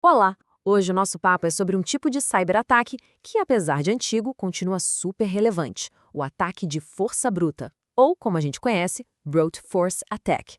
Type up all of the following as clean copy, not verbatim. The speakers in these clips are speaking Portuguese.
Olá! Hoje o nosso papo é sobre um tipo de cyberataque que, apesar de antigo, continua super relevante: o ataque de força bruta, ou, como a gente conhece, Brute Force Attack.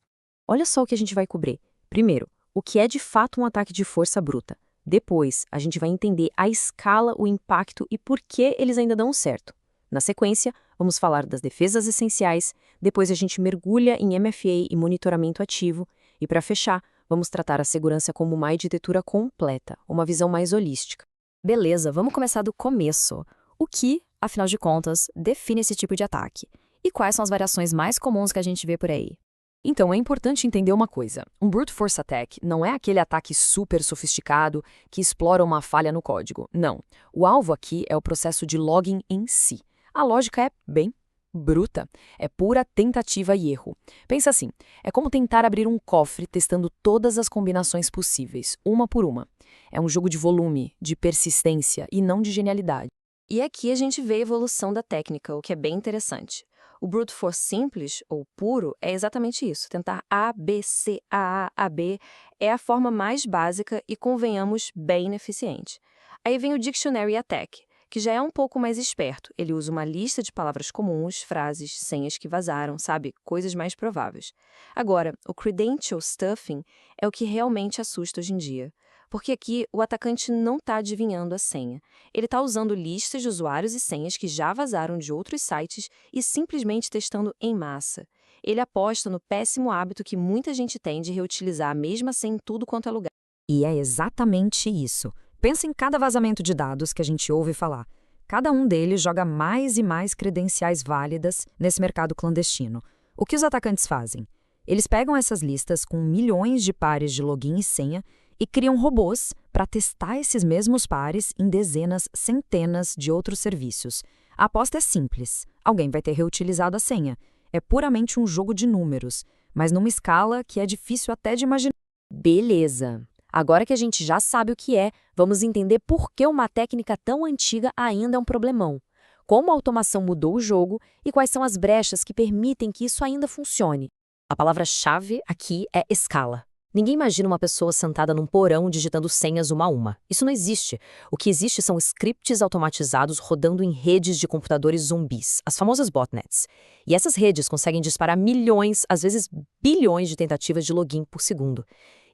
Olha só o que a gente vai cobrir. Primeiro, o que é de fato um ataque de força bruta. Depois, a gente vai entender a escala, o impacto e por que eles ainda dão certo. Na sequência, vamos falar das defesas essenciais, depois a gente mergulha em MFA e monitoramento ativo, e para fechar, vamos tratar a segurança como uma arquitetura completa, uma visão mais holística. Beleza, vamos começar do começo. O que, afinal de contas, define esse tipo de ataque? E quais são as variações mais comuns que a gente vê por aí? Então, é importante entender uma coisa. Um brute force attack não é aquele ataque super sofisticado que explora uma falha no código. Não. O alvo aqui é o processo de login em si. A lógica é bem bruta. É pura tentativa e erro. Pensa assim, é como tentar abrir um cofre testando todas as combinações possíveis, uma por uma. É um jogo de volume, de persistência e não de genialidade. E aqui a gente vê a evolução da técnica, o que é bem interessante. O brute force simples, ou puro, é exatamente isso. Tentar A, B, C, A, B é a forma mais básica e, convenhamos, bem ineficiente. Aí vem o dictionary attack, que já é um pouco mais esperto. Ele usa uma lista de palavras comuns, frases, senhas que vazaram, sabe? Coisas mais prováveis. Agora, o credential stuffing é o que realmente assusta hoje em dia. Porque aqui o atacante não está adivinhando a senha. Ele está usando listas de usuários e senhas que já vazaram de outros sites e simplesmente testando em massa. Ele aposta no péssimo hábito que muita gente tem de reutilizar a mesma senha em tudo quanto é lugar. E é exatamente isso. Pensa em cada vazamento de dados que a gente ouve falar. Cada um deles joga mais e mais credenciais válidas nesse mercado clandestino. O que os atacantes fazem? Eles pegam essas listas com milhões de pares de login e senha e criam robôs para testar esses mesmos pares em dezenas, centenas de outros serviços. A aposta é simples: alguém vai ter reutilizado a senha. É puramente um jogo de números, mas numa escala que é difícil até de imaginar. Beleza! Agora que a gente já sabe o que é, vamos entender por que uma técnica tão antiga ainda é um problemão. Como a automação mudou o jogo e quais são as brechas que permitem que isso ainda funcione. A palavra-chave aqui é escala. Ninguém imagina uma pessoa sentada num porão digitando senhas uma a uma. Isso não existe. O que existe são scripts automatizados rodando em redes de computadores zumbis, as famosas botnets. E essas redes conseguem disparar milhões, às vezes bilhões de tentativas de login por segundo.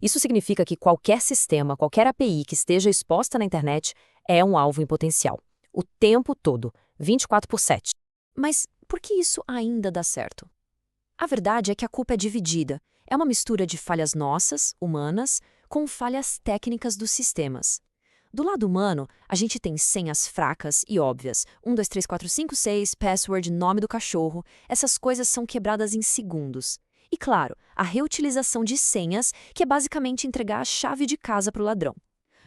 Isso significa que qualquer sistema, qualquer API que esteja exposta na internet é um alvo em potencial. O tempo todo, 24/7. Mas por que isso ainda dá certo? A verdade é que a culpa é dividida. É uma mistura de falhas nossas, humanas, com falhas técnicas dos sistemas. Do lado humano, a gente tem senhas fracas e óbvias. 1, 2, 3, 4, 5, 6, password, nome do cachorro. Essas coisas são quebradas em segundos. E claro, a reutilização de senhas, que é basicamente entregar a chave de casa para o ladrão.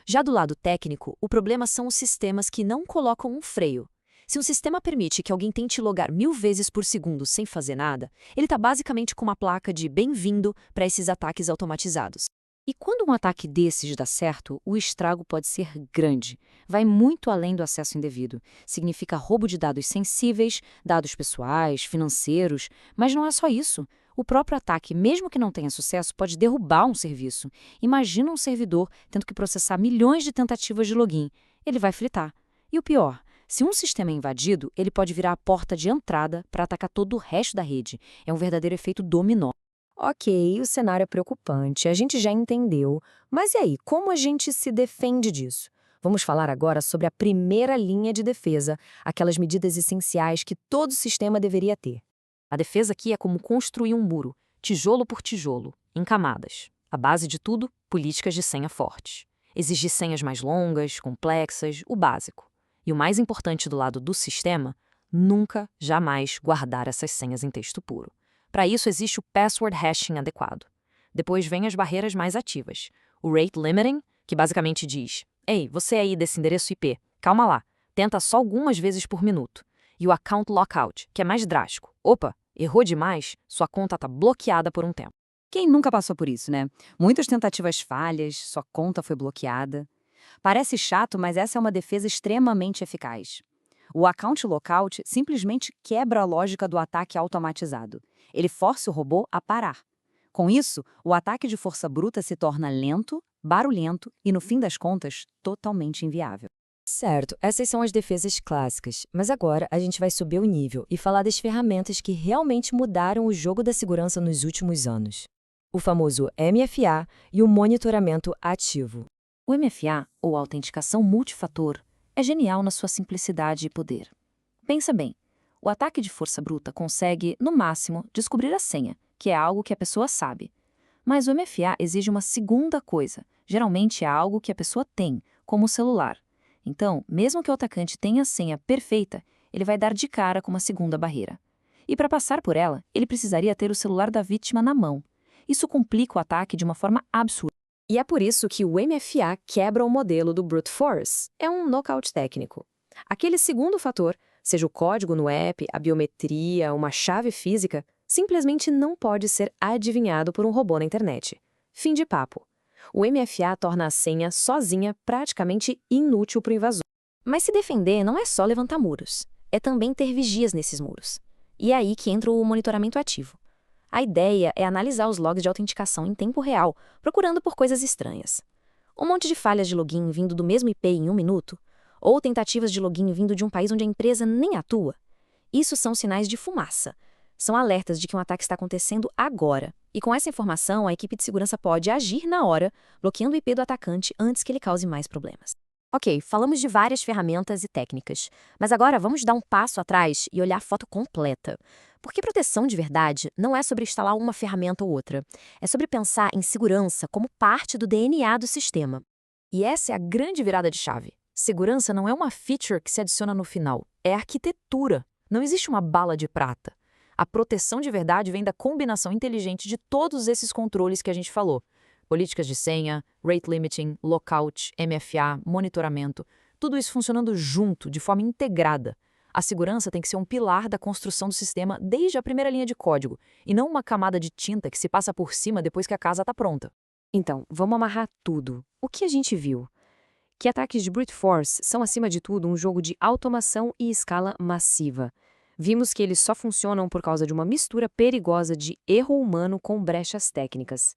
Já do lado técnico, o problema são os sistemas que não colocam um freio. Se um sistema permite que alguém tente logar 1000 vezes por segundo sem fazer nada, ele está basicamente com uma placa de bem-vindo para esses ataques automatizados. E quando um ataque desses dá certo, o estrago pode ser grande. Vai muito além do acesso indevido. Significa roubo de dados sensíveis, dados pessoais, financeiros, mas não é só isso. O próprio ataque, mesmo que não tenha sucesso, pode derrubar um serviço. Imagina um servidor tendo que processar milhões de tentativas de login. Ele vai fritar. E o pior, se um sistema é invadido, ele pode virar a porta de entrada para atacar todo o resto da rede. É um verdadeiro efeito dominó. Ok, o cenário é preocupante, a gente já entendeu. Mas e aí, como a gente se defende disso? Vamos falar agora sobre a primeira linha de defesa, aquelas medidas essenciais que todo sistema deveria ter. A defesa aqui é como construir um muro, tijolo por tijolo, em camadas. A base de tudo, políticas de senha fortes. Exigir senhas mais longas, complexas, o básico. E o mais importante do lado do sistema, nunca, jamais guardar essas senhas em texto puro. Para isso existe o password hashing adequado. Depois vem as barreiras mais ativas. O rate limiting, que basicamente diz: "Ei, você aí desse endereço IP, calma lá, tenta só algumas vezes por minuto." E o account lockout, que é mais drástico. Opa, errou demais, sua conta está bloqueada por um tempo. Quem nunca passou por isso, né? Muitas tentativas falhas, sua conta foi bloqueada. Parece chato, mas essa é uma defesa extremamente eficaz. O account lockout simplesmente quebra a lógica do ataque automatizado. Ele força o robô a parar. Com isso, o ataque de força bruta se torna lento, barulhento e, no fim das contas, totalmente inviável. Certo, essas são as defesas clássicas, mas agora a gente vai subir o nível e falar das ferramentas que realmente mudaram o jogo da segurança nos últimos anos. O famoso MFA e o monitoramento ativo. O MFA, ou autenticação multifator, é genial na sua simplicidade e poder. Pensa bem, o ataque de força bruta consegue, no máximo, descobrir a senha, que é algo que a pessoa sabe. Mas o MFA exige uma segunda coisa, geralmente é algo que a pessoa tem, como o celular. Então, mesmo que o atacante tenha a senha perfeita, ele vai dar de cara com uma segunda barreira. E para passar por ela, ele precisaria ter o celular da vítima na mão. Isso complica o ataque de uma forma absurda. E é por isso que o MFA quebra o modelo do brute force. É um knockout técnico. Aquele segundo fator, seja o código no app, a biometria, uma chave física, simplesmente não pode ser adivinhado por um robô na internet. Fim de papo. O MFA torna a senha sozinha praticamente inútil para o invasor. Mas se defender não é só levantar muros, é também ter vigias nesses muros. E é aí que entra o monitoramento ativo. A ideia é analisar os logs de autenticação em tempo real, procurando por coisas estranhas. Um monte de falhas de login vindo do mesmo IP em 1 minuto, ou tentativas de login vindo de um país onde a empresa nem atua. Isso são sinais de fumaça. São alertas de que um ataque está acontecendo agora. E com essa informação, a equipe de segurança pode agir na hora, bloqueando o IP do atacante antes que ele cause mais problemas. Ok, falamos de várias ferramentas e técnicas, mas agora vamos dar um passo atrás e olhar a foto completa. Porque proteção de verdade não é sobre instalar uma ferramenta ou outra, é sobre pensar em segurança como parte do DNA do sistema. E essa é a grande virada de chave. Segurança não é uma feature que se adiciona no final, é arquitetura. Não existe uma bala de prata. A proteção de verdade vem da combinação inteligente de todos esses controles que a gente falou. Políticas de senha, rate limiting, lockout, MFA, monitoramento, tudo isso funcionando junto, de forma integrada. A segurança tem que ser um pilar da construção do sistema desde a primeira linha de código, e não uma camada de tinta que se passa por cima depois que a casa está pronta. Então, vamos amarrar tudo. O que a gente viu? Que ataques de brute force são, acima de tudo, um jogo de automação e escala massiva. Vimos que eles só funcionam por causa de uma mistura perigosa de erro humano com brechas técnicas.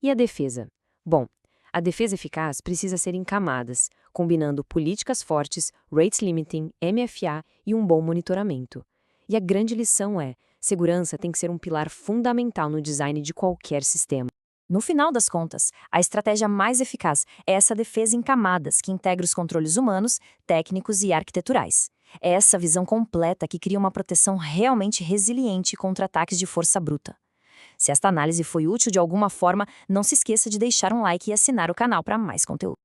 E a defesa? Bom, a defesa eficaz precisa ser em camadas, combinando políticas fortes, rate limiting, MFA e um bom monitoramento. E a grande lição é, segurança tem que ser um pilar fundamental no design de qualquer sistema. No final das contas, a estratégia mais eficaz é essa defesa em camadas, que integra os controles humanos, técnicos e arquiteturais. É essa visão completa que cria uma proteção realmente resiliente contra ataques de força bruta. Se esta análise foi útil de alguma forma, não se esqueça de deixar um like e assinar o canal para mais conteúdo.